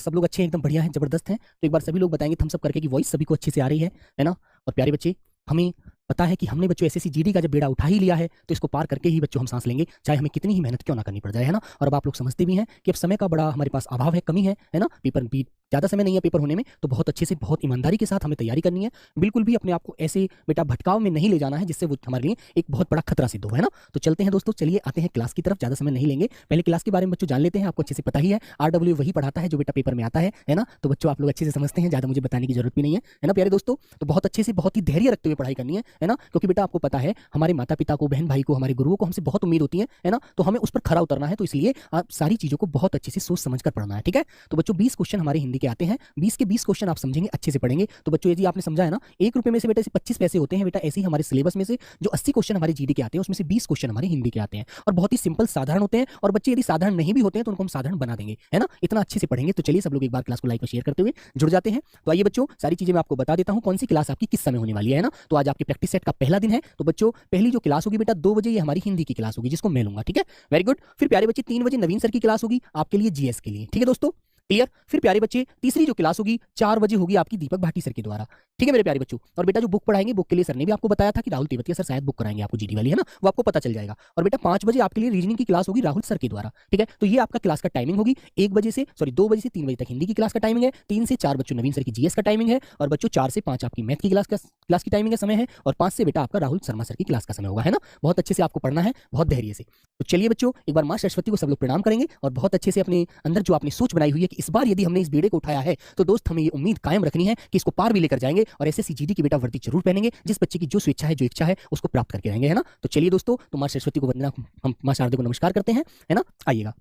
सब लोग अच्छे हैं, एकदम बढ़िया हैं, जबरदस्त हैं। तो एक बार सभी लोग बताएंगे थम्स अप करके कि वॉइस सभी को अच्छे से आ रही है ना। और प्यारे बच्चे, हमें पता है कि हमने बच्चों एसएससी जीडी का जब बेड़ा उठा ही लिया है तो इसको पार करके ही बच्चों हम सांस लेंगे, चाहे हमें कितनी ही मेहनत क्यों ना करनी पड़ जाए, है ना। और अब आप लोग समझते भी हैं कि अब समय का बड़ा हमारे पास अभाव है, कमी है ना। पेपर भी ज़्यादा समय नहीं है पेपर होने में, तो बहुत अच्छे से बहुत ईमानदारी के साथ हमें तैयारी करनी है। बिल्कुल भी अपने आप को ऐसे बेटा भटकाव में नहीं ले जाना है जिससे वो हमारे लिए एक बहुत बड़ा खतरा सिद्ध हो, है ना। तो चलते हैं दोस्तों, चलिए आते हैं क्लास की तरफ, ज़्यादा समय नहीं लेंगे। पहले क्लास के बारे में बच्चों जान लेते हैं। आपको अच्छे से पता ही है, RW वही पढ़ाता है जो बेटा पेपर में आता है ना। तो बच्चों आप लोग अच्छे से समझते हैं, ज़्यादा मुझे बताने की जरूरत भी नहीं है ना प्यारे दोस्तों। तो बहुत अच्छे से बहुत ही धैर्य रखते हुए पढ़ाई करनी है ना, क्योंकि बेटा आपको पता है हमारे माता पिता को, बहन भाई को, हमारे गुरुओं को हमसे बहुत उम्मीद होती है ना। तो हमें उस पर खरा उतरना है, तो इसलिए आप सारी चीज़ों को बहुत अच्छे से सोच समझ कर पढ़ना है, ठीक है। तो बच्चों 20 क्वेश्चन हमारे हिंदी के आते हैं, 20 के 20 क्वेश्चन आप समझेंगे, अच्छे से पढ़ेंगे। तो बच्चों यदि आपने समझा है ना, 1 रुपये में से बेटा 25 पैसे होते हैं बेटा। ऐसे ही हमारे सिलेबस में से जो 80 क्वेश्चन हमारे जीडी के आते हैं उसमें से 20 क्वेश्चन हमारे हिंदी के आते हैं, और बहुत ही सिंपल साधारण होते हैं। और बच्चे यदि साधारण नहीं भी होते हैं तो उनको हम साधारण बना देंगे, है ना। इतना अच्छे से पढ़ेंगे। तो चलिए सब लोग एक बार क्लास को लाइक और शेयर करते हुए जुड़ जाते हैं। तो आइए बच्चों, सारी चीजें मैं आपको बता देता हूं, कौन सी क्लास आपकी किस समय होने वाली है ना। तो आज आपके प्रैक्टिस सेट का पहला दिन है। तो बच्चों पहली जो क्लास होगी बेटा 2 बजे, ये हमारी हिंदी की क्लास होगी जिसको मैं लूंगा, ठीक है। Very good. फिर प्यारे बच्चे 3 बजे नवीन सर की क्लास होगी आपके लिए जीएस के लिए, ठीक है दोस्तों, क्लियर। फिर प्यारे बच्चे तीसरी जो क्लास होगी 4 बजे होगी आपकी दीपक भाटी सर के द्वारा, ठीक है मेरे प्यारे बच्चों। और बेटा जो बुक पढ़ाएंगे, बुक के लिए सर ने भी आपको बताया था कि राहुल तेवतिया सर शायद बुक कराएंगे आपको जीडी वाली, है ना, वो आपको पता चल जाएगा। और बेटा 5 बजे आपके लिए रीजनिंग की क्लास होगी राहुल सर के द्वारा, ठीक है। तो ये आपका क्लास का टाइमिंग होगी। 2 बजे से 3 बजे तक हिंदी की क्लास का टाइमिंग है, 3 से 4 बच्चों नवीन सर की जीएस का टाइमिंग है, और बच्चों 4 से 5 आपकी मैथ की क्लास की टाइमिंग का समय है, और 5 से बेटा आपका राहुल शर्मा सर की क्लास का समय होगा, है ना। बहुत अच्छे से आपको पढ़ना है, बहुत धैर्य से। तो चलिए बच्चों, एक बार माँ सरस्वती को सब लोग प्रणाम करेंगे, और बहुत अच्छे से अपने अंदर जो आपने सोच बनाई हुई है कि इस बार यदि हमने इस बेड़े को उठाया है तो दोस्त हमें ये उम्मीद कायम रखनी है कि इसको पार भी लेकर जाएंगे, और एसएससी जीडी की बेटा वर्दी जरूर पहनेंगे, जिस बच्चे की जो स्वेच्छा है, जो इच्छा है, उसको प्राप्त करके रहेंगे, है ना। तो चलिए दोस्तों, तो माँ सरस्वती को वंदना, हम माँ शारदे को नमस्कार करते हैं, है ना। आइएगा।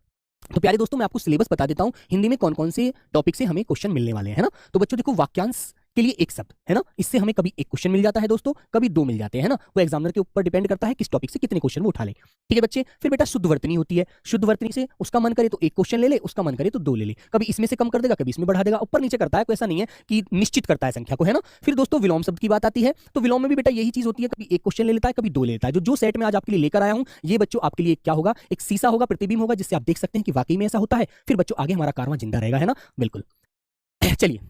तो प्यारे दोस्तों, मैं आपको सिलेबस बता देता हूं, हिंदी में कौन कौन से टॉपिक से हमें क्वेश्चन मिलने वाले हैं, है ना। तो बच्चों देखो, वाक्यांश के लिए एक शब्द, है ना, इससे हमें कभी 1 क्वेश्चन मिल जाता है दोस्तों, कभी 2 मिल जाते हैं, है ना। वो एग्जामिनर के ऊपर डिपेंड करता है किस टॉपिक से कितने क्वेश्चन वो उठा ले, ठीक है बच्चे। फिर बेटा शुद्ध वर्तनी होती है, शुद्ध वर्तनी से उसका मन करे तो 1 क्वेश्चन ले ले, उसका मन करे तो 2 ले ले, कभी इसमें से कम कर देगा, कभी इसमें बढ़ा देगा, ऊपर नीचे करता है, कोई ऐसा नहीं है कि निश्चित करता है संख्या को, है ना। फिर दोस्तों विलोम शब्द की बात आती है, तो विलोम में भी बेटा यही चीज होती है, कभी 1 क्वेश्चन ले लेता है, कभी 2 ले लेता है। जो सेट में आज आपके लिए लेकर आया हूं, ये बच्चों आपके लिए क्या होगा, एक शीशा होगा, प्रतिबिंब होगा, जिससे आप देख सकते हैं कि वाकई में ऐसा होता है। फिर बच्चों आगे हमारा कारवां जिंदा रहेगा, है ना, बिल्कुल। चलिए,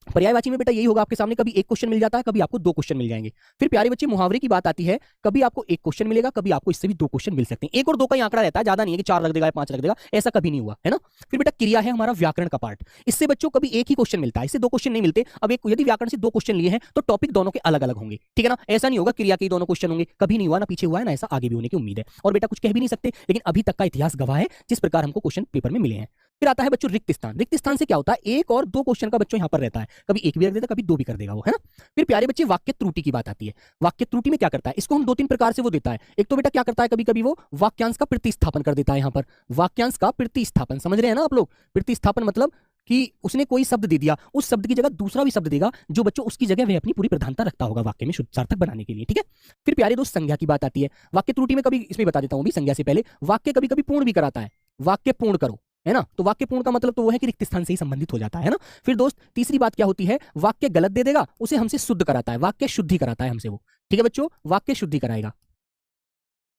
पर्यायवाची में बेटा यही होगा आपके सामने, कभी 1 क्वेश्चन मिल जाता है, कभी आपको 2 क्वेश्चन मिल जाएंगे। फिर प्यारे बच्चे मुहावरे की बात आती है, कभी आपको 1 क्वेश्चन मिलेगा, कभी आपको इससे भी 2 क्वेश्चन मिल सकते हैं। 1 और 2 का ही आंकड़ा रहता है, ज्यादा नहीं है कि 4 रख देगा या 5 रख देगा, ऐसा कभी नहीं हुआ, है ना। फिर बेटा क्रिया है हमारा व्याकरण का पार्ट, इससे बच्चों कभी 1 ही क्वेश्चन मिलता है, इससे 2 क्वेश्चन नहीं मिलते। अब एक यदि व्याकरण से 2 क्वेश्चन लिए हैं तो टॉपिक दोनों के अलग अलग होंगे, ठीक है ना। ऐसा नहीं होगा क्रिया के दोनों क्वेश्चन होंगे, कभी नहीं हुआ ना पीछे हुआ है ना, ऐसा आगे भी होने की उम्मीद है। और बेटा कुछ कह भी नहीं सकते, लेकिन अभी तक का इतिहास गवाह है जिस प्रकार हमको क्वेश्चन पेपर में मिले हैं। फिर आता है बच्चों रिक्त स्थान। रिक्त स्थान से क्या होता है, 1 और 2 क्वेश्चन का बच्चों यहां पर रहता है, कभी 1 भी रख देता, कभी 2 भी कर देगा वो, है ना। फिर प्यारे बच्चे वाक्य त्रुटि की बात आती है। वाक्य त्रुटि में क्या करता है, इसको हम 2-3 प्रकार से वो देता है। एक तो बेटा क्या करता है, कभी कभी वो वाक्यांश का प्रतिस्थापन कर देता है। यहां पर वाक्यांश का प्रतिस्थापन समझ रहे हैं ना आप लोग। प्रतिस्थापन मतलब कि उसने कोई शब्द दे दिया, उस शब्द की जगह दूसरा भी शब्द देगा जो बच्चों उसकी जगह वह अपनी पूरी प्रधानता रखता होगा वाक्य में शुद्ध सार्थक बनाने के लिए, ठीक है। फिर प्यारे दोस्त संज्ञा की बात आती है। वाक्य त्रुटि में कभी, इसमें बता देता हूं भी, संज्ञा से पहले वाक्य कभी कभी पूर्ण भी कराता है, वाक्य पूर्ण करो, है ना। तो वाक्य पूर्ण का मतलब तो वो है कि रिक्त स्थान से ही संबंधित हो जाता है ना। फिर दोस्त तीसरी बात क्या होती है, वाक्य गलत दे देगा, उसे हमसे शुद्ध कराता है, वाक्य शुद्धि कराता है हमसे वो, ठीक है बच्चों, वाक्य शुद्धि कराएगा,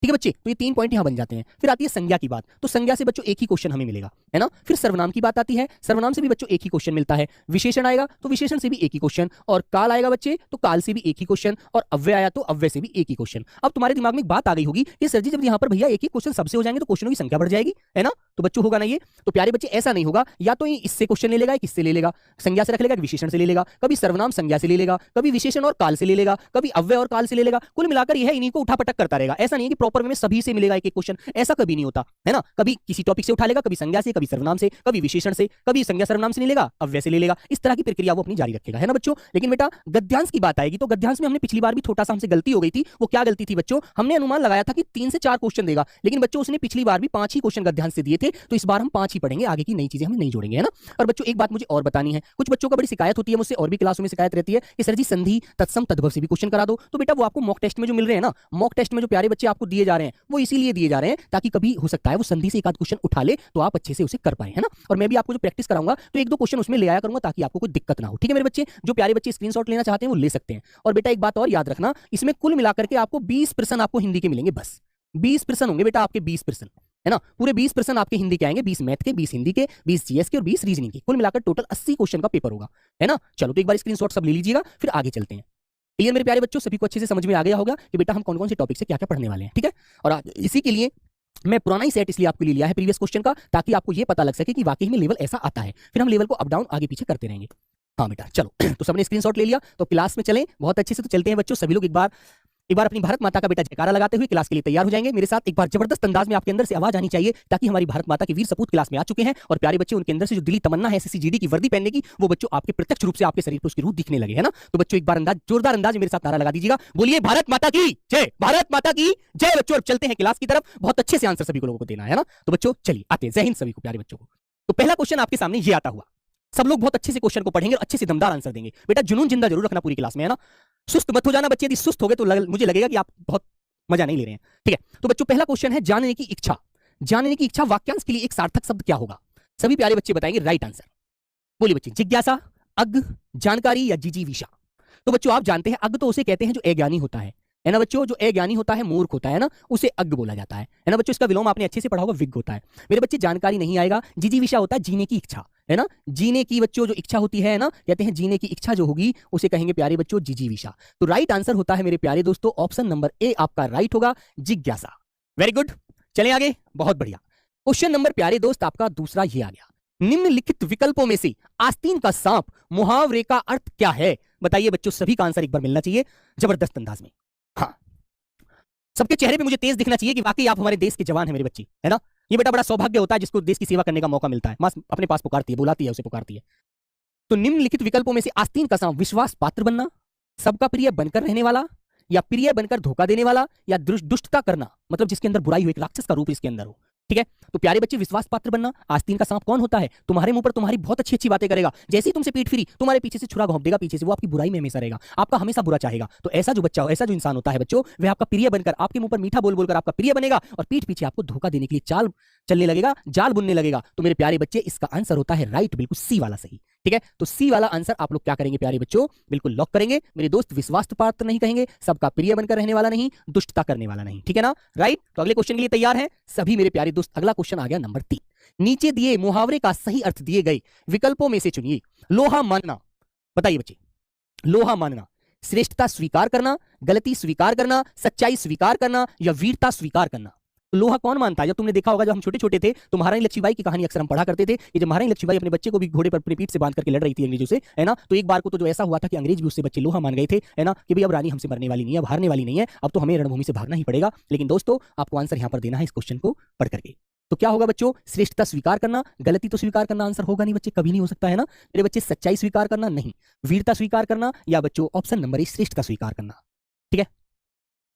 ठीक है बच्चे। तो ये 3 पॉइंट यहां बन जाते हैं। फिर आती है संज्ञा की बात, तो संज्ञा से बच्चों 1 ही क्वेश्चन हमें मिलेगा, है ना। फिर सर्वनाम की बात आती है, सर्वनाम से भी बच्चों 1 ही क्वेश्चन मिलता है। विशेषण आएगा तो विशेषण से भी 1 ही क्वेश्चन, और काल आएगा बच्चे तो काल से भी 1 ही क्वेश्चन, और अव्यय आया तो अव्यय से भी 1 ही क्वेश्चन। अब तुम्हारे दिमाग में एक बात आ गई होगी कि सर जी जब यहाँ पर भैया 1 ही क्वेश्चन सबसे हो जाएंगे तो क्वेश्चनों की संख्या बढ़ जाएगी, है ना। तो बच्चों होगा ना ये। तो प्यारे बच्चे ऐसा नहीं होगा, या तो इससे क्वेश्चन ले लेगा, किससे ले लेगा, संज्ञा से रख लेगा, विशेषण से ले लेगा, कभी सर्वनाम संज्ञा से ले लेगा, कभी विशेषण और काल से ले लेगा, कभी अव्यय और काल से ले लेगा। कुल मिलाकर यह इन्हीं को उठापटक करता रहेगा। ऐसा नहीं है कि प्रॉपर वे में सभी से मिलेगा 1 क्वेश्चन, ऐसा कभी नहीं होता, है ना। कभी किसी टॉपिक से उठा लेगा, कभी संज्ञा से, कभी सर्वनाम से, कभी विशेषण से, कभी संज्ञा सर्वनाम से नहीं लेगा, अव्यय से ले लेगा। इस तरह की प्रक्रिया वो अपनी जारी रखेगा, है ना बच्चों। लेकिन बेटा गद्यांश की बात आएगी तो गद्यांश में हमने पिछली बार भी छोटा सा हमसे गलती हो गई थी। वो क्या गलती थी बच्चों, हमने अनुमान लगाया था कि 3 से 4 क्वेश्चन देगा, लेकिन बच्चों उसने पिछली बार भी 5 ही क्वेश्चन गद्यांश से दिए थे। तो इस बार हम 5 ही पढ़ेंगे, आगे की नई चीजें हम नहीं जोड़ेंगे, है ना। और बच्चों एक बात मुझे और बतानी है, कुछ बच्चों का बड़ी शिकायत होती है मुझसे, और भी क्लासों में शिकायत रहती है कि सर जी संधि तत्सम तद्भव से भी क्वेश्चन करा दो। तो बेटा वो आपको मॉक टेस्ट में जो मिल रहे हैं ना, मॉक टेस्ट में जो प्यारे बच्चे आपको दिए जा रहे हैं, वो इसीलिए दिए जा रहे हैं ताकि कभी हो सकता है वो संधि से 1 आध क्वेश्चन उठा ले तो आप अच्छे से उसे कर पाए, है ना। और मैं भी आपको जो प्रैक्टिस कराऊंगा तो 1-2 क्वेश्चन उसमें ले आया करूंगा ताकि आपको कोई दिक्कत ना हो, ठीक है मेरे बच्चे। जो प्यारे बच्चे स्क्रीनशॉट लेना चाहते हैं वो ले सकते हैं। और बेटा एक बात और याद रखना, इसमें कुल मिलाकर के आपको 20 प्रश्न आपको हिंदी के मिलेंगे, बस 20 प्रश्न होंगे बेटा आपके, 20 प्रश्न, है ना। पूरे 20 प्रश्न आपके हिंदी के आएंगे, 20 मैथ के, 20 हिंदी के, 20 जीएस के और 20 रीजनिंग के, कुल मिलाकर टोटल 80 क्वेश्चन का पेपर होगा, है ना। चलो तो एक बार स्क्रीनशॉट सब ले लीजिएगा, फिर आगे चलते हैं। क्लियर मेरे प्यारे बच्चों, सभी को अच्छे से समझ में आ गया होगा कि बेटा हम कौन कौन से टॉपिक से क्या क्या पढ़ने वाले हैं, ठीक है। और इसी के लिए मैं पुराना ही सेट इसलिए आपके लिए लिया है प्रीवियस क्वेश्चन का, ताकि आपको ये पता लग सके कि वाकई में लेवल ऐसा आता है, फिर हम लेवल को अप डाउन आगे पीछे करते रहेंगे। हाँ बेटा चलो तो सबने स्क्रीनशॉट ले लिया, तो क्लास में चलें बहुत अच्छे से। तो चलते हैं बच्चों, सभी लोग एक बार अपनी भारत माता का बेटा जयकारा लगाते हुए क्लास के लिए तैयार हो जाएंगे मेरे साथ। एक बार जबरदस्त अंदाज में आपके अंदर से आवाज आनी चाहिए, ताकि हमारी भारत माता के वीर सपूत क्लास में आ चुके हैं और प्यारे बच्चे उनके अंदर से जो दिली तमन्ना है एसएससी जीडी की वर्दी पहनने की, वो बच्चों आपके प्रत्यक्ष रूप से आपके शरीर पर उसकी रूह दिखने लगे, है ना। तो बच्चों एक बार जोरदार अंदाज में मेरे साथ नारा लगा दीजिएगा, बोलिए भारत माता की जय, भारत माता की जय। बच्चों अब चलते हैं क्लास की तरफ, बहुत अच्छे से आंसर सभी को लोगों को देना है ना। तो बच्चों चलिए आते हैं, जय हिंद सभी को प्यारे बच्चों को। तो पहला क्वेश्चन आपके सामने ये आता हुआ, सब लोग बहुत अच्छे से क्वेश्चन को पढ़ेंगे और अच्छे से दमदार आंसर देंगे। बेटा जुनून जिंदा जरूर रखना पूरी क्लास में, है ना। सुस्त मत हो जाना बच्चे, यदि सुस्त हो गए तो मुझे लगेगा कि आप बहुत मजा नहीं ले रहे हैं, ठीक है। तो बच्चों पहला क्वेश्चन है, जानने की इच्छा। जानने की इच्छा वाक्यांश के लिए एक सार्थक शब्द क्या होगा? सभी प्यारे बच्चे बताएंगे राइट आंसर। बोलिए बच्चे, जिज्ञासा, अज्ञ, जानकारी या जिजीविषा। तो बच्चों आप जानते हैं अज्ञ तो उसे कहते हैं जो अज्ञानी होता है ना बच्चों। जो अज्ञानी होता है, मूर्ख होता है ना, उसे अज्ञ बोला जाता है ना बच्चों। इसका विलोम आपने अच्छे से पढ़ा होगा, विज्ञ होता है। मेरे बच्चे जानकारी नहीं आएगा, जिजीविषा होता है जीने की इच्छा, है ना। जीने की बच्चों जो इच्छा होती है ना, कहते हैं जीने की इच्छा जो होगी उसे कहेंगे प्यारे बच्चों जिजीविषा। तो राइट आंसर होता है मेरे प्यारे दोस्तों ऑप्शन नंबर ए आपका राइट होगा, जिज्ञासा। वेरी गुड, चलें आगे, बहुत बढ़िया। क्वेश्चन नंबर प्यारे दोस्त आपका दूसरा ये आ गया, निम्नलिखित विकल्पों में से आस्तीन का सांप मुहावरे का अर्थ क्या है? बताइए बच्चों, सभी का आंसर एक बार मिलना चाहिए जबरदस्त अंदाज में। हाँ, सबके चेहरे पे मुझे तेज दिखना चाहिए कि वाकई आप हमारे देश के जवान हैं मेरे बच्चे, है ना। ये बेटा बड़ा सौभाग्य होता है जिसको देश की सेवा करने का मौका मिलता है। मां अपने पास पुकारती है, बुलाती है, उसे पुकारती है। तो निम्नलिखित विकल्पों में से आस्तीन का सांप विश्वास पात्र बनना, सबका प्रिय बनकर रहने वाला, या प्रिय बनकर धोखा देने वाला, या दुष्टता करना, मतलब जिसके अंदर बुराई हो, एक राक्षस का रूप इसके अंदर हो, ठीक है। तो प्यारे बच्चे विश्वास पात्र बनना, आस्तीन का सांप कौन होता है? तुम्हारे मुंह पर तुम्हारी बहुत अच्छी अच्छी बातें करेगा, जैसे ही तुमसे पीठ फिरी तुम्हारे पीछे से छुरा घोंप देगा पीछे से, वो आपकी बुराई में हमेशा रहेगा, आपका हमेशा बुरा चाहेगा। तो ऐसा जो बच्चा, ऐसा जो इंसान होता है बच्चों, वह आपका प्रिय बनकर, आपके मुंह पर मीठा बोल बोलकर आपका प्रिय बनेगा और पीठ पीछे आपको धोखा देने के लिए चाल चलने लगेगा, जाल बुनने लगेगा। तो मेरे प्यारे बच्चे इसका आंसर होता है राइट, बिल्कुल सी वाला सही, ठीक है। तो सी वाला आंसर आप लोग क्या करेंगे प्यारे बच्चों, बिल्कुल लॉक करेंगे मेरे दोस्त। विश्वास पात्र नहीं कहेंगे, सबका प्रिय बनकर रहने वाला नहीं, दुष्टता करने वाला नहीं, ठीक है ना, राइट। तो अगले क्वेश्चन के लिए तैयार हैं सभी मेरे प्यारे दोस्त। अगला क्वेश्चन आ गया नंबर 3, नीचे दिए मुहावरे का सही अर्थ दिए गए विकल्पों में से चुनिए। लोहा मानना, बताइए बच्चे, लोहा मानना, श्रेष्ठता स्वीकार करना, गलती स्वीकार करना, सच्चाई स्वीकार करना, या वीरता स्वीकार करना। तो लोहा कौन मानता है? जब तुमने देखा होगा जब हम छोटे छोटे थे तो महारानी लक्ष्मीबाई की कहानी अक्सर हम पढ़ा करते थे। ये जब महारानी लक्ष्मीबाई अपने बच्चे को भी घोड़े पर अपनी पीठ से बांध करके लड़ रही थी अंग्रेजों से, है ना। तो एक बार को तो जो ऐसा हुआ था कि अंग्रेज भी उससे बच्चे लोहा मान गए थे, है ना, कि भाई अब रानी हमसे मरने वाली नहीं है, अब हारने वाली नहीं है, अब तो हमें रणभूमि से भागना ही पड़ेगा। लेकिन दोस्तों आपको आंसर यहां पर देना है इस क्वेश्चन को पढ़ करके। तो क्या होगा बच्चों, श्रेष्ठता स्वीकार करना, गलती तो स्वीकार करना आंसर होगा नहीं बच्चे, कभी नहीं हो सकता, है ना मेरे बच्चे। सच्चाई स्वीकार करना नहीं, वीरता स्वीकार करना, या बच्चों ऑप्शन नंबर ए श्रेष्ठता स्वीकार करना, ठीक है।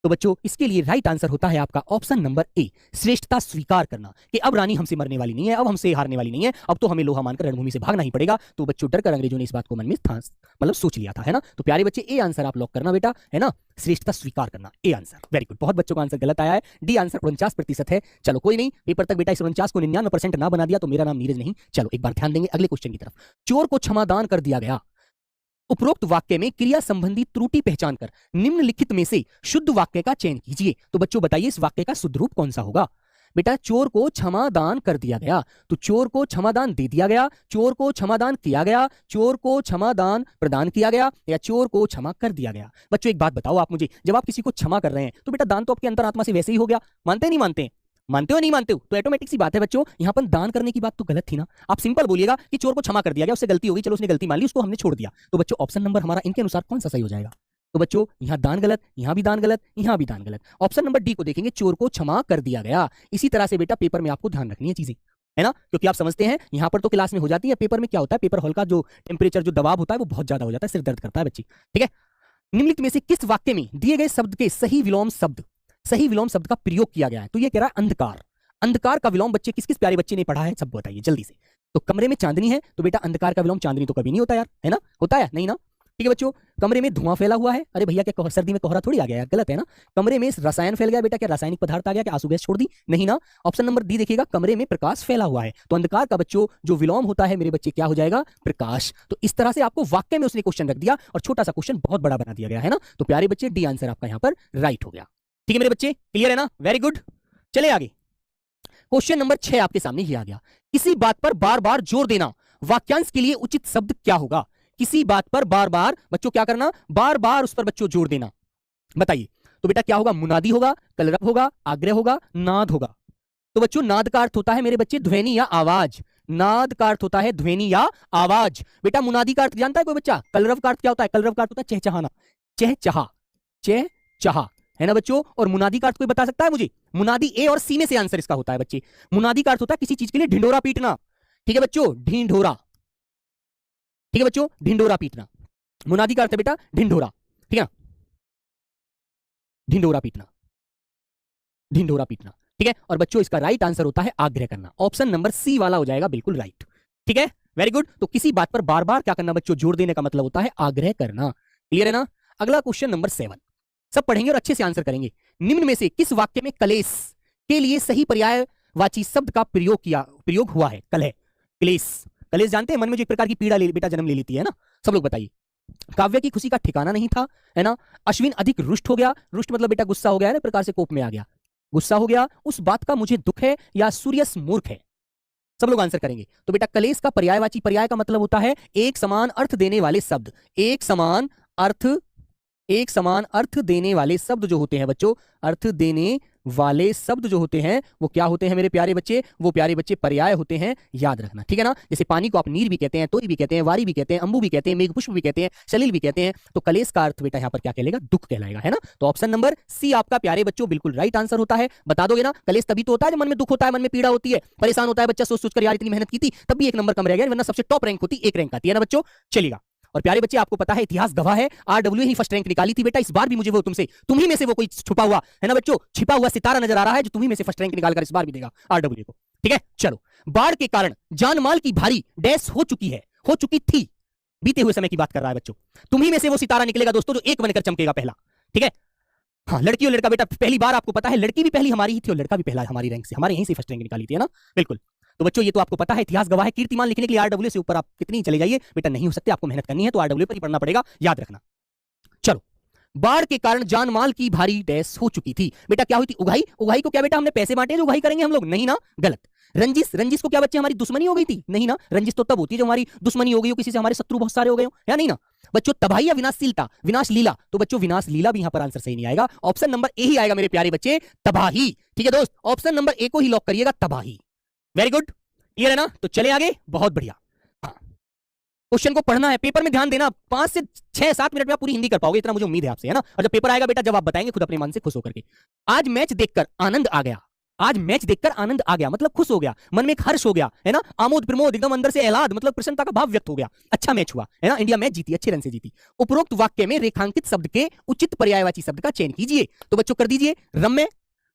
तो बच्चों इसके लिए राइट आंसर होता है आपका ऑप्शन नंबर ए, श्रेष्ठता स्वीकार करना, कि अब रानी हमसे मरने वाली नहीं है, अब हमसे हारने वाली नहीं है, अब तो हमें लोहा मानकर रणभूमि से भागना ही पड़ेगा। तो बच्चों डर कर अंग्रेजों ने इस बात को मन में मतलब सोच लिया था, है ना। तो प्यारे बच्चे ए आंसर आप लॉक करना बेटा, है ना, श्रेष्ठता स्वीकार करना, ए आंसर। वेरी गुड, बहुत बच्चों का आंसर गलत आया है, डी आंसर 49% है। चलो कोई नहीं, पेपर तक बेटा इस 49 को 99% ना बना दिया तो मेरा नाम नीरज नहीं। चलो एक बार ध्यान देंगे अगले क्वेश्चन की तरफ। चोर को क्षमादान कर दिया गया, उपरोक्त वाक्य में क्रिया संबंधी त्रुटि पहचान कर निम्नलिखित में से शुद्ध वाक्य का चयन कीजिए। तो बच्चों बताइए इस वाक्य का शुद्ध रूप कौन सा होगा? बेटा चोर को क्षमादान कर दिया गया, तो चोर को क्षमादान दे दिया गया, चोर को क्षमादान किया गया, चोर को क्षमादान प्रदान किया गया, या चोर को क्षमा कर दिया गया। बच्चों एक बात बताओ आप मुझे, जब आप किसी को क्षमा कर रहे हैं तो बेटा दान तो आपके अंतरात्मा से वैसे ही हो गया, मानते नहीं मानते? मानते हो नहीं मानते हो? तो ऑटोमेटिक सी बात है बच्चों, यहां पर दान करने की बात तो गलत थी ना। आप सिंपल बोलिएगा कि चोर को क्षमा कर दिया गया, उससे गलती हो गई, चलो उसने गलती मान ली, उसको हमने छोड़ दिया। तो बच्चों ऑप्शन नंबर हमारा इनके अनुसार कौन सा सही हो जाएगा? तो बच्चों यहां दान गलत, यहां भी दान गलत, यहां भी दान गलत। ऑप्शन नंबर डी को देखेंगे, चोर को क्षमा कर दिया गया। इसी तरह से बेटा पेपर में आपको ध्यान रखनी है चीजें, है ना, क्योंकि आप समझते हैं यहां पर तो क्लास में हो जाती है, पेपर में क्या होता है, पेपर हॉल का जो टेम्परेचर, जो दबाव होता है वो बहुत ज्यादा हो जाता है, सिर दर्द करता है बच्ची, ठीक है। निम्नलिखित में से किस वाक्य में दिए गए शब्द के सही विलोम शब्द का प्रयोग किया गया है? तो ये कह रहा है अंधकार। अंधकार का विलोम बच्चे किस किस प्यारे बच्चे ने पढ़ा है, सब बताइए जल्दी से। तो कमरे में चांदनी है, तो बेटा अंधकार का विलोम चांदनी तो कभी नहीं होता यार, है ना, होता है नहीं ना, ठीक है बच्चों। कमरे में धुआं फैला हुआ है, अरे भैया क्या सर्दी में कोहरा थोड़ी आ गया यार, गलत है ना। कमरे में रसायन फैल गया, बेटा क्या रासायनिक पदार्थ आ गया, क्या आंसू गैस छोड़ दी, नहीं ना। ऑप्शन नंबर डी देखिएगा, कमरे में प्रकाश फैला हुआ है। तो अंधकार का बच्चों जो विलोम होता है मेरे बच्चे क्या हो जाएगा, प्रकाश। तो इस तरह से आपको वाक्य में उसने क्वेश्चन रख दिया और छोटा सा क्वेश्चन बहुत बड़ा बना दिया गया, है ना। तो प्यारे बच्चे डी आंसर आपका यहां पर राइट हो गया, ठीक है मेरे बच्चे, क्लियर है ना, वेरी गुड। चले आगे, क्वेश्चन नंबर 6 आपके सामने ये आ गया, किसी बात पर बार बार जोर देना, वाक्यांश के लिए उचित शब्द क्या होगा? किसी बात पर बार बार बच्चों क्या करना, बार बार उस पर बच्चों जोर देना, बताइए। तो बेटा क्या होगा, मुनादी होगा, कलरव होगा, आग्रह होगा, नाद होगा। तो बच्चों नाद का अर्थ होता है मेरे बच्चे ध्वनि या आवाज, नाद का अर्थ होता है ध्वनि या आवाज। बेटा मुनादी का अर्थ जानता है कोई बच्चा? कलरव का अर्थ क्या होता है? कलरव का अर्थ होता है चहचहाना, चहचहा, चहचहा, है ना बच्चों। और मुनादी का अर्थ कोई बता सकता है मुझे? मुनादी ए और सी में से आंसर इसका होता है बच्चे। मुनादी का अर्थ होता है किसी चीज के लिए ढिंढोरा पीटना, ठीक है बच्चों, ढिंढोरा, ठीक है बच्चों, ढिंढोरा पीटना, मुनादी का अर्थ है बेटा ढिंढोरा, ठीक है, ढिंढोरा पीटना, ढिंढोरा पीटना, ठीक है। और बच्चों इसका राइट आंसर होता है आग्रह करना, ऑप्शन नंबर सी वाला हो जाएगा बिल्कुल राइट, ठीक है, वेरी गुड। तो किसी बात पर बार बार क्या करना बच्चों, जोर देने का मतलब होता है आग्रह करना, क्लियर है ना। अगला क्वेश्चन नंबर 7, सब पढ़ेंगे और अच्छे से आंसर करेंगे। निम्न में से किस वाक्य में कलेश के लिए सही पर्यायवाची शब्द का प्रयोग हुआ है? कलह, क्लेश, कलेश जानते हैं, मन में जो एक प्रकार की पीड़ा बेटा जन्म ले लेती है ना, सब लोग बताइए। काव्य की खुशी का ठिकाना नहीं था, है ना। अश्विन अधिक रुष्ट हो गया, रुष्ट मतलब बेटा गुस्सा हो गया है ना, प्रकार से कोप में आ गया, गुस्सा हो गया, उस बात का मुझे दुख है, या सूर्यस मूर्ख है? सब लोग आंसर करेंगे। तो बेटा कलेश का पर्यायवाची, पर्याय का मतलब होता है एक समान अर्थ देने वाले शब्द, एक समान अर्थ देने वाले शब्द जो होते हैं बच्चों, अर्थ देने वाले शब्द जो होते हैं वो क्या होते हैं मेरे प्यारे बच्चे? वो प्यारे बच्चे पर्याय होते हैं, याद रखना, ठीक है ना। जैसे पानी को आप नीर भी कहते हैं, तोई भी कहते हैं, वारी भी कहते हैं, अंबु भी कहते हैं, मेघपुष्प भी कहते हैं, सलील भी कहते हैं। तो कलेश का अर्थ बेटा यहाँ पर क्या कहलाएगा? दुख कहलाएगा, है ना। तो ऑप्शन नंबर सी आपका प्यारे बच्चों बिल्कुल राइट आंसर होता है। बता दोगे ना, कलेश तभी तो होता है जब मन में दुख होता है, मन में पीड़ा होती है, परेशान होता है बच्चा, सोच सोच कर यार इतनी मेहनत की थी, तब भी एक नंबर कम रह गया, वरना सबसे टॉप रैंक होती, एक रैंक आती है ना बच्चों। चलेगा। और प्यारे बच्चे आपको पता है, इतिहास गवाह है, आरडब्ल्यू ही फर्स्ट रैंक निकाली थी बेटा, इस बार भी मुझे वो तुम्ही में से वो कोई छुपा हुआ, है ना बच्चों, छिपा हुआ सितारा नजर आ रहा है जो तुम्ही में से फर्स्ट रैंक निकालकर इस बार भी देगा आरडब्ल्यू को, ठीक है। चलो, बाढ़ के कारण जान माल की भारी डैश हो चुकी थी, बीते हुए समय की बात कर रहा है बच्चों। तुम्ही में से वो सितारा निकलेगा दोस्तों जो एक बनकर चमकेगा पहला, ठीक है। हाँ, लड़की और लड़का बेटा पहली बार आपको पता है, लड़की भी पहली हमारी ही थी और लड़का भी पहला हमारी रैंक से, हमारे यहीं से फर्स्ट रैंक निकाली थी, है ना, बिल्कुल। तो बच्चों ये तो आपको पता है, इतिहास गवाह है। कीर्तिमान लिखने के लिए आरडब्ल्यू से ऊपर आप कितनी चले जाइए बेटा, नहीं हो सकते, आपको मेहनत करनी है तो आरडब्ल्यू पर ही पढ़ना पड़ेगा, याद रखना। चलो, बाढ़ के कारण जान माल की भारी डैश हो चुकी थी, बेटा क्या हुई थी? उगाही। उगाही को क्या बेटा हमने पैसे बांटे जो उगाही करेंगे हम लोग? नहीं ना, गलत। रंजिश, रंजिश को क्या बच्चे हमारी दुश्मनी हो गई थी? नहीं ना, रंजिश तो तब होती है जब हमारी दुश्मनी हो गई हो, किसी से हमारे शत्रु बहुत सारे हो गए हो, या नहीं ना बच्चों। तबाही या विनाशशीलता, विनाश लीला, तो बच्चों विनाश लीला भी यहां पर आंसर सही नहीं आएगा, ऑप्शन नंबर ए ही आएगा मेरे प्यारे बच्चे, तबाही, ठीक है दोस्त, ऑप्शन नंबर ए को ही लॉक करिएगा, तबाही। वेरी गुड, क्लियर है ना। तो चले आगे, बहुत बढ़िया। हाँ, क्वेश्चन को पढ़ना है, पेपर में ध्यान देना, 5 से 6-7 मिनट में आप पूरी हिंदी कर पाओगे, इतना मुझे उम्मीद है आपसे, है ना। और जब पेपर आएगा बेटा, जब आप बताएंगे खुद अपने मन से खुश होकर के। आज मैच देखकर आनंद आ गया, आज मैच देखकर आनंद आ गया मतलब खुश हो गया, मन में एक हर्ष हो गया, है ना, आमोद प्रमोद, एकदम अंदर से एलाद मतलब प्रसन्नता का भाव व्यक्त हो गया, अच्छा मैच हुआ, है ना, इंडिया मैच जीती, अच्छे रन से जीती। उपरोक्त वाक्य में रेखांकित शब्द के उचित पर्यायवाची शब्द का चयन कीजिए। तो बच्चों कर दीजिए, रम्य,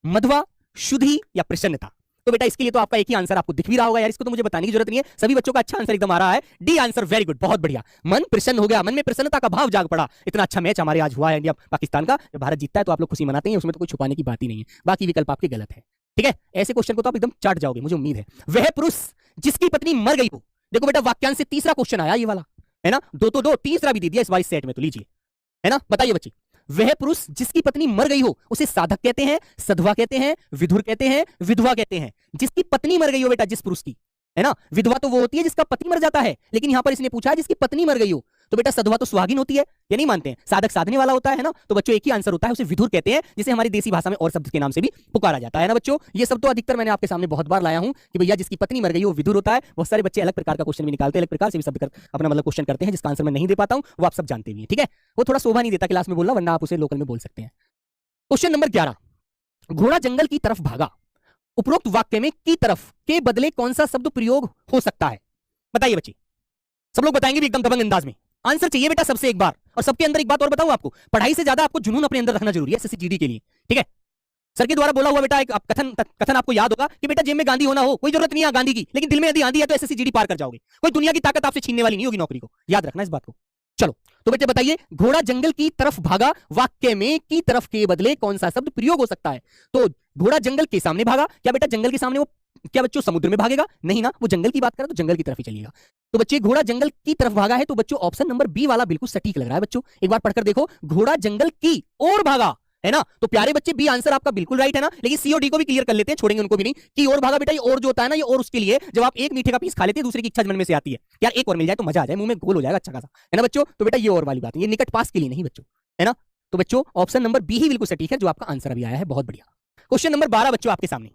मध्वा, शुद्धि या प्रसन्नता। तो बेटा इसके लिए तो आपका एक ही आंसर आपको दिख भी रहा होगा यार, इसको तो मुझे बताने की जरूरत नहीं है, सभी बच्चों का अच्छा आंसर एकदम आ रहा है, डी आंसर, वेरी गुड, बहुत बढ़िया। मन प्रसन्न हो गया, मन में प्रसन्नता का भाव जाग पड़ा, इतना अच्छा मैच हमारे आज हुआ है इंडिया पाकिस्तान का, जब भारत जीतता है तो आप लोग खुशी मनाते हैं, उसमें तो कोई छुपाने की बात ही नहीं है, बाकी विकल्प आपके गलत है, ठीक है। ऐसे क्वेश्चन को तो आप एकदम चाट जाओगे, मुझे उम्मीद है। वह पुरुष जिसकी पत्नी मर गई हो, देखो बेटा वाक्यांश से तीसरा क्वेश्चन आया ये वाला, है ना, दो तो दो, तीसरा भी दे दिया इस बार इस सेट में, तो लीजिए, है ना, बताइए बच्चे। वह पुरुष जिसकी पत्नी मर गई हो उसे साधक कहते हैं, सधवा कहते हैं, विधुर कहते हैं, विधवा कहते हैं। जिसकी पत्नी मर गई हो बेटा, जिस पुरुष की, है ना, विधवा तो वो होती है जिसका पति मर जाता है, लेकिन यहां पर इसने पूछा है जिसकी पत्नी मर गई हो, तो बेटा सधवा तो सुहागिन होती है, ये नहीं मानते हैं, साधक साधने वाला होता है ना। तो बच्चों एक ही आंसर होता है, उसे विधुर कहते हैं, जिसे हमारी देसी भाषा में और शब्द के नाम से भी पुकारा जाता है ना बच्चों। ये सब तो अधिकतर मैंने आपके सामने बहुत बार लाया हूं कि भैया जिसकी पत्नी मर गई हो विधुर होता है। बहुत सारे बच्चे अलग प्रकार का क्वेश्चन भी निकालते हैं, अलग प्रकार से भी शब्द अपना मतलब क्वेश्चन करते हैं, जिसका आंसर मैं नहीं दे पाता हूं, वो आप सब जानते भी हैं, ठीक है। वो थोड़ा शोभा नहीं देता क्लास में बोलना, वरना आप उसे लोकल में बोल सकते हैं। क्वेश्चन नंबर 11, घोड़ा जंगल की तरफ भागा, उपरोक्त वाक्य में की तरफ के बदले कौन सा शब्द प्रयोग हो सकता है? बताइए बच्चे, सब लोग बताएंगे भी एकदम दबंग अंदाज में। आंसर चाहिए बेटा सबसे एक बार, और सबके अंदर एक बात और बताऊं आपको, पढ़ाई से ज्यादा आपको जुनून अपने अंदर रखना जरूरी है एसएससी जीडी के लिए, ठीक है। सर के द्वारा बोला हुआ बेटा एक कथन आपको याद होगा कि बेटा जेब में गांधी होना हो कोई जरूरत नहीं है गांधी की, लेकिन दिल में यदि आंधी है तो एसएससी जीडी पार कर जाओगे, कोई दुनिया की ताकत आपसे छीनने वाली नहीं होगी नौकरी को, याद रखना इस बात को। चलो तो बेटे बताइए, घोड़ा जंगल की तरफ भागा, वाक्य में की तरफ के बदले कौन सा शब्द प्रयोग हो सकता है? तो घोड़ा जंगल के सामने भागा, क्या बेटा जंगल के सामने वो क्या बच्चों समुद्र में भागेगा? नहीं ना, वो जंगल की बात करें तो जंगल की तरफ ही चलिएगा। तो बच्चे घोड़ा जंगल की तरफ भागा है, तो बच्चों ऑप्शन नंबर बी वाला बिल्कुल सटीक लग रहा है बच्चों। एक बार पढ़कर देखो, घोड़ा जंगल की ओर भागा, है ना। तो प्यारे बच्चे बी आंसर आपका बिल्कुल राइट है ना। लेकिन सी और डी को भी क्लियर कर लेते हैं, छोड़ेंगे उनको भी नहीं कि और भागा बेटा। ये और जो होता है ना, ये और उसके लिए जब आप एक मीठे का पीस खा लेते हैं, दूसरे की इच्छा मन में से आती है यार एक और मिल जाए तो मजा आ जाए, मुंह में घोल हो जाएगा अच्छा खासा, है ना बच्चों। तो बेटा ये और वाली बात है, ये निकट पास के लिए नहीं बच्चों, है ना। तो बच्चों ऑप्शन नंबर बी ही बिल्कुल सटीक है, जो आपका आंसर अभी आया है। बहुत बढ़िया। क्वेश्चन नंबर 12 बच्चों आपके सामने,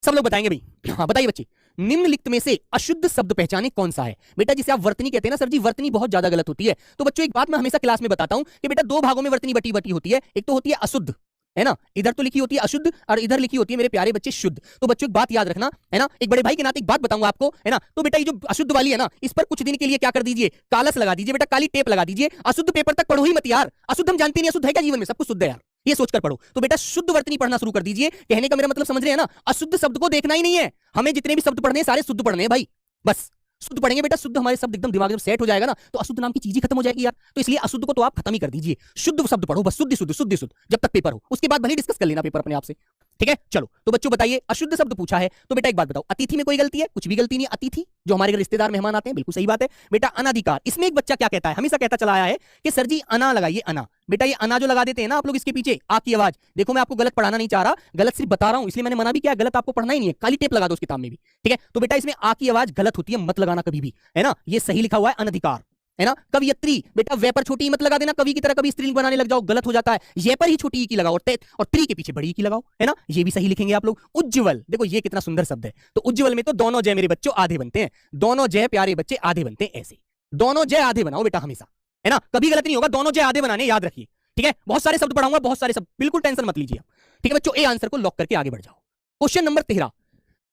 सब लोग बताएंगे भाई। हाँ बताइए बच्चे, निम्नलिखित में से अशुद्ध शब्द पहचाने कौन सा है। बेटा जिसे आप वर्तनी कहते हैं ना सर जी, वर्तनी बहुत ज्यादा गलत होती है। तो बच्चों एक बात मैं हमेशा क्लास में बताता हूं कि बेटा दो भागों में वर्तनी बटी बटी होती है। एक तो होती है अशुद्ध, है ना, इधर तो लिखी होती है अशुद्ध और इधर लिखी होती है मेरे प्यारे बच्चे शुद्ध। तो बच्चों एक बात याद रखना, है ना, एक बड़े भाई के नाते एक बात बताऊंगा आपको, है ना। तो बेटा ये जो अशुद्ध वाली है ना, इस पर कुछ दिन के लिए क्या कर दीजिए, कालस लगा दीजिए बेटा, काली टेप लगा दीजिए। अशुद्ध पेपर तक पढ़ो ही मत यार, अशुद्ध हम जानते नहीं, अशुद्ध है क्या जीवन में, सब कुछ शुद्ध है यार, ये सोचकर पढ़ो। तो बेटा शुद्ध वर्तनी पढ़ना शुरू कर दीजिए। कहने का मेरा मतलब समझ रहे हैं ना, अशुद्ध शब्द को देखना ही नहीं है हमें, जितने भी शब्द पढ़ने हैं सारे शुद्ध पढ़ने हैं भाई, बस शुद्ध पढ़ेंगे बेटा। शुद्ध हमारे शब्द एकदम दिमाग में सेट हो जाएगा ना, तो अशुद्ध नाम की चीज ही खत्म हो जाएगी यार। तो इसलिए अशुद्ध को तो आप खत्म ही कर दीजिए, शुद्ध शब्द पढ़ो बस, शुद्ध शुद्ध शुद्ध शुद्ध, जब तक पेपर हो। उसके बाद भले डिस्कस कर लेना पेपर अपने आप से, ठीक है। चलो तो बच्चों बताइए, अशुद्ध शब्द पूछा है तो बेटा एक बात बताओ, अतिथि में कोई गलती है? कुछ भी गलती नहीं। अतिथि जो हमारे घर रिश्तेदार मेहमान आते हैं, बिल्कुल सही बात है बेटा। अनाधिकार, इसमें एक बच्चा क्या कहता है, हमेशा कहता चला आया है कि सर जी अना लगाइए, अना। बेटा ये अना जो लगा देते हैं ना आप लोग इसके पीछे आ की आवाज, देखो मैं आपको गलत पढ़ाना नहीं चाह रहा, गलत सिर्फ बता रहा हूं, इसलिए मैंने मना भी किया, गलत आपको पढ़ना ही नहीं है, काली टेप लगा दो उस किताब में भी, ठीक है। तो बेटा इसमें आ की आवाज गलत होती है, मत लगाना कभी भी, है ना। ये सही लिखा हुआ है अनधिकार, है ना। कवियत्री, बेटा वे पर छोटी ई मत लगा देना, कवि की तरह कभी स्त्रीलिंग बनाने लग जाओ, गलत हो जाता है। ये पर ही छोटी ई की लगाओ और त्री के पीछे बड़ी ई की लगाओ, है ना, ये भी सही लिखेंगे आप लोग। उज्ज्वल, देखो ये कितना सुंदर शब्द है। तो उज्ज्वल में तो दोनों जय मेरे बच्चों आधे बनते हैं, दोनों जय प्यारे बच्चे आधे बनते हैं, ऐसे दोनों जय आधे बनाओ बेटा हमेशा, है ना, कभी गलत नहीं होगा, दोनों जय आधे बनाने याद रखिए, ठीक है। बहुत सारे शब्द पढ़ाऊंगा, बहुत सारे शब्द, बिल्कुल टेंशन मत लीजिए, ठीक है बच्चों। ए आंसर को लॉक करके आगे बढ़ जाओ। क्वेश्चन नंबर 13,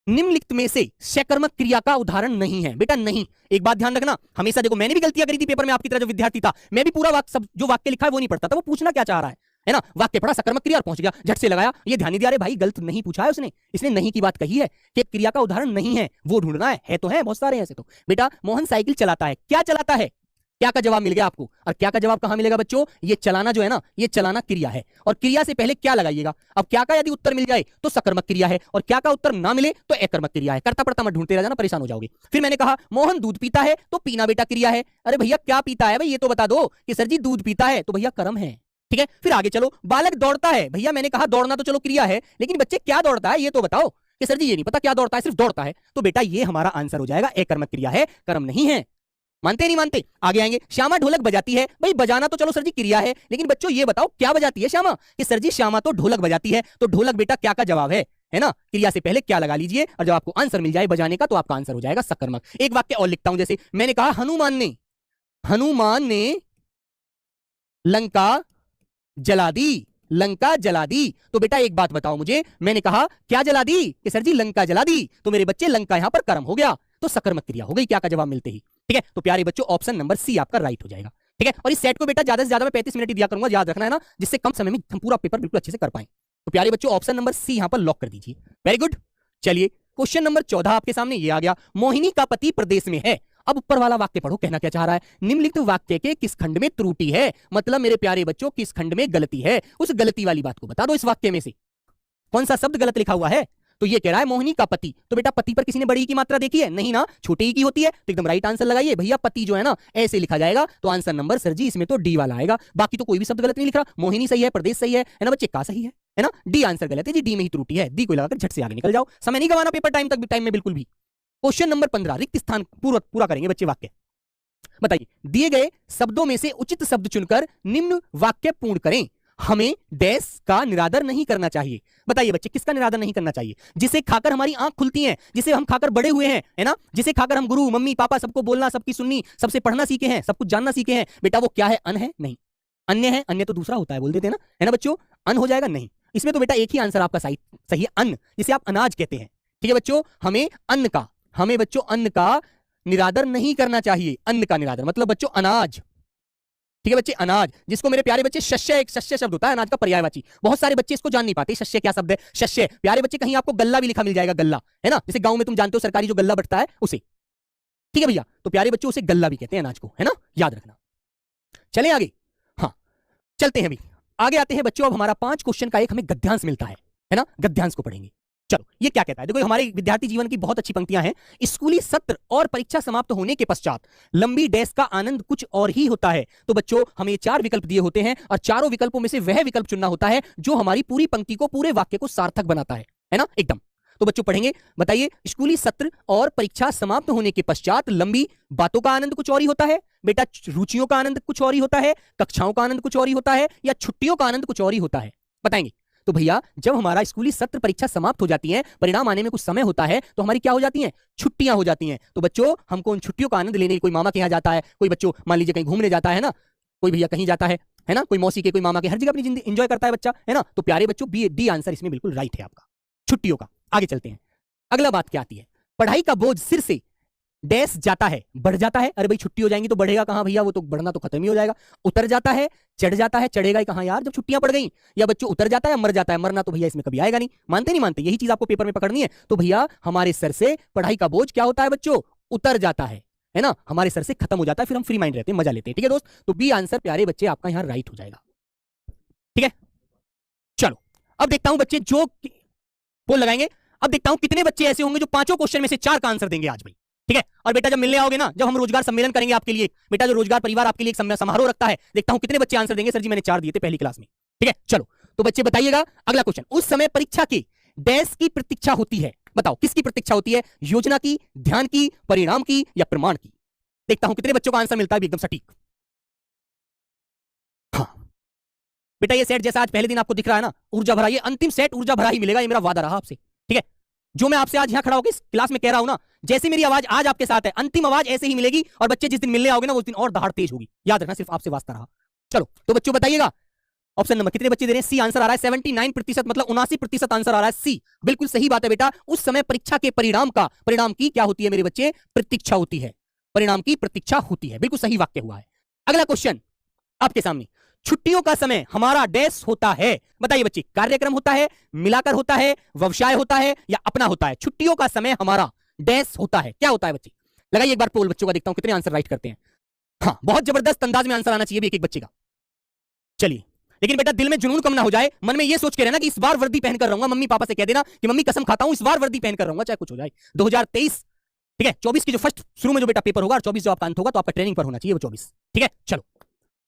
निम्नलिखित में से सकर्मक क्रिया का उदाहरण नहीं है। बेटा नहीं, एक बात ध्यान रखना, हमेशा देखो मैंने भी गलतियां करी थी पेपर में, आपकी तरह जो विद्यार्थी था मैं भी पूरा वाक्य सब जो वाक्य लिखा है वो नहीं पढ़ता था, वो पूछना क्या चाह रहा है ना। वाक्य पढ़ा, सकर्मक क्रिया और पहुंच गया, झट से लगाया, ये ध्यान नहीं दिया, अरे भाई गलत नहीं पूछा है उसने, इसने नहीं की बात कही है कि क्रिया का उदाहरण नहीं है, वो ढूंढना है तो है बहुत सारे ऐसे। तो बेटा मोहन साइकिल चलाता है, क्या चलाता है, क्या का जवाब मिल गया आपको। और क्या का जवाब कहां मिलेगा बच्चों, ये चलाना जो है ना, ये चलाना क्रिया है, और क्रिया से पहले क्या लगाइएगा। अब क्या का यदि उत्तर मिल जाए तो सकर्मक क्रिया है, और क्या का उत्तर ना मिले तो एकर्मक क्रिया है। करता पड़ता मत ढूंढते रह जाना, परेशान हो जाओगे। फिर मैंने कहा मोहन दूध पीता है, तो पीना बेटा क्रिया है। अरे भैया क्या पीता है भाई, ये तो बता दो कि सर जी दूध पीता है, तो भैया कर्म है, ठीक है। फिर आगे चलो, बालक दौड़ता है, भैया मैंने कहा दौड़ना तो चलो क्रिया है, लेकिन बच्चे क्या दौड़ता है ये तो बताओ, कि सर जी ये नहीं पता क्या दौड़ता है, सिर्फ दौड़ता है। तो बेटा ये हमारा आंसर हो जाएगा, एकर्मक क्रिया है, कर्म नहीं है। मानते नहीं मानते, आगे आएंगे। श्यामा ढोलक बजाती है, भाई बजाना तो चलो सर जी क्रिया है, लेकिन बच्चों ये बताओ क्या बजाती है श्यामा, कि सर जी श्यामा तो ढोलक बजाती है। तो ढोलक बेटा क्या का जवाब है ना, क्रिया से पहले क्या लगा लीजिए, और जब आपको आंसर मिल जाए बजाने का तो आपका आंसर हो जाएगा सकर्मक। एक वाक्य और लिखता हूं, जैसे मैंने कहा हनुमान ने लंका जला दी, लंका जला दी। तो बेटा एक बात बताओ मुझे, मैंने कहा क्या जला दी, कि सर जी लंका जला दी, तो मेरे बच्चे लंका यहां पर कर्म हो गया, तो सकर्मक क्रिया हो गई क्या का जवाब मिलते ही, ठीक है। तो प्यारे बच्चों ऑप्शन नंबर सी आपका राइट हो जाएगा, ठीक है। और इस सेट को बेटा ज्यादा से ज्यादा मैं 35 मिनट ही दिया करूंगा, याद रखना है ना, जिससे कम समय में हम पूरा पेपर बिल्कुल अच्छे से कर पाए। तो प्यारे बच्चों ऑप्शन नंबर सी यहां पर लॉक कर दीजिए, वेरी गुड। चलिए क्वेश्चन नंबर 14 आपके सामने ये आ गया, मोहिनी का पति प्रदेश में है। अब ऊपर वाला वाक्य पढ़ो, कहना क्या चाह रहा है, निम्नलिखित वाक्य के किस खंड में त्रुटि है, मतलब मेरे प्यारे बच्चों किस खंड में गलती है, उस गलती वाली बात को बता दो। इस वाक्य में से कौन सा शब्द गलत लिखा हुआ है। तो ये कह रहा है मोहिनी का पति, तो बेटा पति पर किसी ने बड़ी ई की मात्रा देखी है, नहीं ना, छोटे ई की होती है, तो एकदम राइट आंसर लगाइए भैया, पति जो है ना ऐसे लिखा जाएगा। तो आंसर नंबर सर जी इसमें तो डी वाला आएगा, बाकी तो कोई भी शब्द गलत नहीं लिख रहा, मोहिनी सही है, प्रदेश सही है ना बच्चे, का सही है ना, डी आंसर गलत है जी, डी में ही त्रुटि है, डी को लगाकर झट से आगे निकल जाओ, समय नहीं गवाना पेपर टाइम तक, टाइम में बिल्कुल भी। क्वेश्चन नंबर 15, रिक्त स्थान पूरा करेंगे बच्चे वाक्य। बताइए दिए गए शब्दों में से उचित शब्द चुनकर निम्न वाक्य पूर्ण करें। हमें डैश का निरादर नहीं करना चाहिए। बताइए बच्चे किसका निरादर नहीं करना चाहिए, जिसे खाकर हमारी आंख खुलती है, जिसे हम खाकर बड़े हुए हैं, है ना, जिसे खाकर हम गुरु मम्मी पापा सबको बोलना, सबकी सुननी, सबसे पढ़ना सीखे हैं, सब कुछ जानना सीखे हैं। बेटा वो क्या है, अन्न है, नहीं, अन्य है, अन्य तो दूसरा होता है बोल देते हैं ना, है ना बच्चों, अन्न हो जाएगा नहीं, इसमें तो बेटा एक ही आंसर आपका सही है, अन्न, जिसे आप अनाज कहते हैं, ठीक है बच्चों। हमें बच्चों अन्न का निरादर नहीं करना चाहिए, अन्न का निरादर मतलब बच्चों अनाज, ठीक है बच्चे, अनाज, जिसको मेरे प्यारे बच्चे शस्य, एक शस्य शब्द होता है अनाज का पर्यायवाची, बहुत सारे बच्चे इसको जान नहीं पाते, शस्य क्या शब्द है, शस्य प्यारे बच्चे कहीं आपको गल्ला भी लिखा मिल जाएगा, गल्ला, है ना, जैसे गांव में तुम जानते हो सरकारी जो गल्ला बटता है उसे, ठीक है भैया, तो प्यारे बच्चों उसे गल्ला भी कहते हैं अनाज को, है ना, याद रखना। चले आगे, हाँ चलते हैं अभी आगे आते हैं बच्चों। अब हमारा 5 क्वेश्चन का एक हमें गद्यांश मिलता है ना, गद्यांश को पढ़ेंगे। चलो ये क्या कहता है, देखो हमारे विद्यार्थी जीवन की बहुत अच्छी पंक्तियां हैं। स्कूली सत्र और परीक्षा समाप्त होने के पश्चात लंबी डेस्क का आनंद कुछ और ही होता है। तो बच्चों हमें 4 विकल्प दिए होते हैं और चारों विकल्पों में से वह विकल्प चुनना होता है जो हमारी पूरी पंक्ति को, पूरे वाक्य को सार्थक बनाता है ना, एकदम। तो बच्चों पढ़ेंगे, बताइए, स्कूली सत्र और परीक्षा समाप्त होने के पश्चात लंबी बातों का आनंद कुछ और ही होता है, बेटा रुचियों का आनंद कुछ और ही होता है, कक्षाओं का आनंद कुछ और ही होता है, या छुट्टियों का आनंद कुछ और ही होता है, बताएंगे। तो भैया जब हमारा स्कूली सत्र परीक्षा समाप्त हो जाती है, परिणाम आने में कुछ समय होता है, तो हमारी क्या हो जाती है, छुट्टियां हो जाती हैं। तो बच्चों हमको उन छुट्टियों का आनंद लेने कोई मामा के यहाँ जाता है, कोई बच्चों मान लीजिए कहीं घूमने जाता है ना, कोई भैया कहीं जाता है ना, कोई मौसी के, कोई मामा के, हर जगह अपनी जिंदगी एंजॉय करता है बच्चा, है ना। तो प्यारे बच्चों बी डी आंसर इसमें बिल्कुल राइट है आपका, छुट्टियों का। आगे चलते हैं, अगला बात क्या आती है, पढ़ाई का बोझ सिर से डैश जाता है, बढ़ जाता है। अरे भाई छुट्टी हो जाएंगी तो बढ़ेगा कहां भैया, वो तो बढ़ना तो खत्म ही हो जाएगा। उतर जाता है, चढ़ जाता है, चढ़ेगा ही कहां यार जब छुट्टियां पड़ गई। या बच्चों उतर जाता है, मर जाता है, मरना तो भैया इसमें कभी आएगा नहीं। मानते नहीं मानते, यही चीज आपको पेपर में पकड़नी है। तो भैया हमारे सर से पढ़ाई का बोझ क्या होता है बच्चों, उतर जाता है ना, हमारे सर से खत्म हो जाता है, फिर हम फ्री माइंड रहते हैं, मजा लेते हैं। ठीक है दोस्त, तो बी आंसर प्यारे बच्चे आपका यहां राइट हो जाएगा। ठीक है, चलो अब देखता हूं बच्चे जो पोल लगाएंगे। अब देखता हूं कितने बच्चे ऐसे होंगे जो 5 क्वेश्चन में से 4 का आंसर देंगे आज भाई। ठीक है, और बेटा जब मिलने आओगे ना, जब हम रोजगार सम्मेलन करेंगे आपके लिए, बेटा जो रोजगार परिवार आपके लिए एक समारोह रखता है, देखता हूं कितने बच्चे आंसर देंगे। सर जी मैंने 4 दिए थे पहली क्लास में। ठीक है, चलो तो बच्चे बताइएगा अगला क्वेश्चन, उस समय परीक्षा की डैश की प्रतीक्षा होती है, बताओ किसकी प्रतीक्षा होती है, योजना की, ध्यान की, परिणाम की, या प्रमाण की। देखता हूं कितने बच्चों का आंसर मिलता है एकदम सटीक। हाँ बेटा ये सेट जैसा आज पहले दिन आपको दिख रहा है ना, ऊर्जा भरा, ये अंतिम सेट ऊर्जा भरा ही मिलेगा, ये मेरा वादा रहा आपसे। ठीक है, जो मैं आपसे आज यहां खड़ा होकर इस क्लास में कह रहा हूं ना, जैसे मेरी आवाज आज आपके साथ है, अंतिम आवाज ऐसे ही मिलेगी। और बच्चे जिस दिन मिलने आओगे ना, उस दिन और दहाड़ तेज होगी, याद रखना, सिर्फ आपसे वास्ता रहा। चलो तो बच्चों बताइएगा, ऑप्शन नंबर कितने बच्चे दे रहे हैं, सी आंसर आ रहा है 79%, मतलब 79% आंसर आ रहा है सी। बिल्कुल सही बात है बेटा, उस समय परीक्षा के परिणाम की क्या होती है मेरे बच्चे, प्रतीक्षा होती है, परिणाम की प्रतीक्षा होती है, बिल्कुल सही वाक्य हुआ है। अगला क्वेश्चन आपके सामने, छुट्टियों का समय हमारा डैश होता है, बताइए बच्चे, कार्यक्रम होता है, मिलाकर होता है, व्यवसाय होता है, या अपना होता है। छुट्टियों का समय हमारा डैश होता है, क्या होता है बच्चे, लगाइए एक बार पोल बच्चों का, देखता हूं कितने आंसर राइट करते हैं। हाँ बहुत जबरदस्त अंदाज में आंसर आना चाहिए एक एक बच्चे का। चलिए, लेकिन बेटा दिल में जुनून कम ना हो जाए, मन में ये सोच के रहना कि इस बार वर्दी पहनकर रहूंगा, मम्मी पापा से कह देना कि मम्मी कसम खाता हूं इस बार वर्दी पहनकर रहूंगा चाहे कुछ हो जाए। 2023 ठीक है, 24 की जो फर्स्ट शुरू में जो बेटा पेपर होगा और 24 जो आपका अंत होगा, तो आपका ट्रेनिंग पर होना चाहिए वो 24। ठीक है, चलो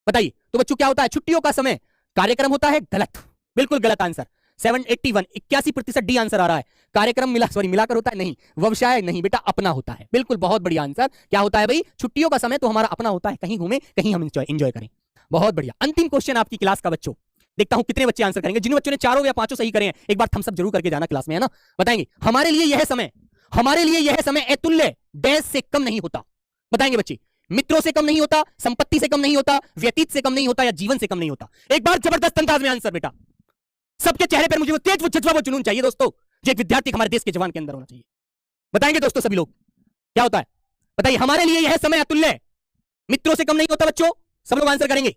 बताइए तो बच्चों क्या होता है, छुट्टियों का समय कार्यक्रम होता है, गलत, बिल्कुल गलत आंसर। 81% डी आंसर आ रहा है। कार्यक्रम मिलाकर होता है, नहीं। व्यवसाय नहीं बेटा, अपना होता है, बिल्कुल बहुत बढ़िया आंसर। क्या होता है भाई, छुट्टियों का समय तो हमारा अपना होता है, कहीं घूमे, कहीं हम एंजॉय करें। बहुत बढ़िया। अंतिम क्वेश्चन आपकी क्लास का बच्चों, देखता हूं कितने बच्चे आंसर करेंगे। जिन बच्चों ने 4 या 5 सही करे हैं, एक बार थम्स अप जरूर करके जाना क्लास में, है ना। बताएंगे, हमारे लिए यह समय अतुल्य डैश से कम नहीं होता, बताएंगे बच्चे, मित्रों से कम नहीं होता, संपत्ति से कम नहीं होता, व्यतीत से कम नहीं होता, या जीवन से कम नहीं होता। एक बार जबरदस्त अंदाज में आंसर बेटा, सबके चेहरे पर मुझे वो तेज, वो जज्बा, वो जुनून चाहिए दोस्तों, जो एक विद्यार्थी हमारे देश के जवान के अंदर होना चाहिए। बताएंगे दोस्तों सभी लोग क्या होता है, बताइए, हमारे लिए यह समय अतुल्य, मित्रों से कम नहीं होता बच्चों, सब लोग आंसर करेंगे,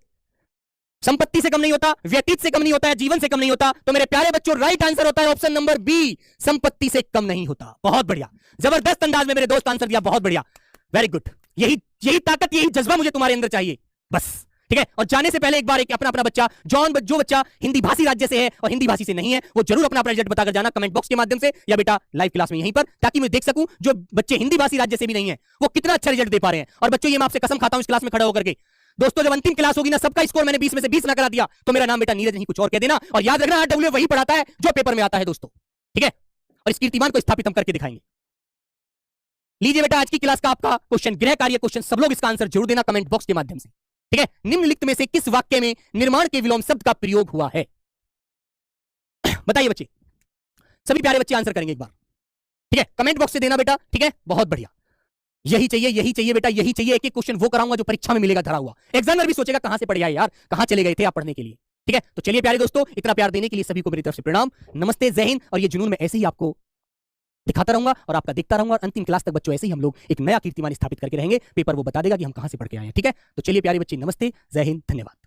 संपत्ति से कम नहीं होता, व्यतीत से कम नहीं होता है, जीवन से कम नहीं होता। तो मेरे प्यारे बच्चों राइट आंसर होता है ऑप्शन नंबर बी, संपत्ति से कम नहीं होता। बहुत बढ़िया, जबरदस्त अंदाज में मेरे दोस्त आंसर दिया, बहुत बढ़िया, वेरी गुड। यही ताकत, यही जज्बा मुझे तुम्हारे अंदर चाहिए, बस। ठीक है, और जाने से पहले एक बार एक अपना बच्चा जो बच्चा हिंदी भाषी राज्य से है और हिंदी भाषी से नहीं है, वो जरूर अपना रिजल्ट बताकर जाना कमेंट बॉक्स के माध्यम से, या बेटा लाइव क्लास में यहीं पर, ताकि मैं देख सकूं जो बच्चे हिंदी भाषी राज्य से भी नहीं है वो कितना अच्छा रिजल्ट दे पा रहे हैं। और बच्चों ये मैं आपसे कसम खाता हूं इस क्लास में खड़ा होकर के, दोस्तों जब अंतिम क्लास होगी ना, सबका स्कोर मैंने 20 में से 20 ना करा दिया, तो मेरा नाम बेटा नीरज नहीं कुछ और कह देना। और याद रखना डब्ल्यू वही पढ़ाता है जो पेपर में आता है दोस्तों। ठीक है, और इस कीर्तिमान को स्थापित हम करके दिखाएंगे। लीजिए बेटा आज की क्लास का आपका क्वेश्चन, गृह कार्य क्वेश्चन, सब लोग इसका आंसर जरूर देना कमेंट बॉक्स के माध्यम से। ठीक है, निम्नलिखित में से किस वाक्य में निर्माण के विलोम शब्द का प्रयोग हुआ है, बताइए बच्चे, सभी प्यारे बच्चे आंसर करेंगे एक बार। ठीक है, कमेंट बॉक्स से देना बेटा। ठीक है, बहुत बढ़िया, यही चाहिए बेटा, यही चाहिए। एक एक क्वेश्चन वो कराऊंगा जो परीक्षा में मिलेगा धरा हुआ, एग्जामिनर भी सोचेगा कहां से पढ़ आए यार, कहां चले गए थे आप पढ़ने के लिए। ठीक है, तो चलिए प्यारे दोस्तों, इतना प्यार देने के लिए सभी को मेरी तरफ से प्रणाम, नमस्ते, जय हिंद। और ये जुनून मैं ऐसे ही आपको दिखाता रहूंगा और आपका देखता रहूंगा, और अंतिम क्लास तक बच्चों ऐसे ही हम लोग एक नया कीर्तिमान स्थापित करके रहेंगे। पेपर वो बता देगा कि हम कहां से पढ़ के आए हैं। ठीक है, तो चलिए प्यारे बच्चे, नमस्ते, जय हिंद, धन्यवाद।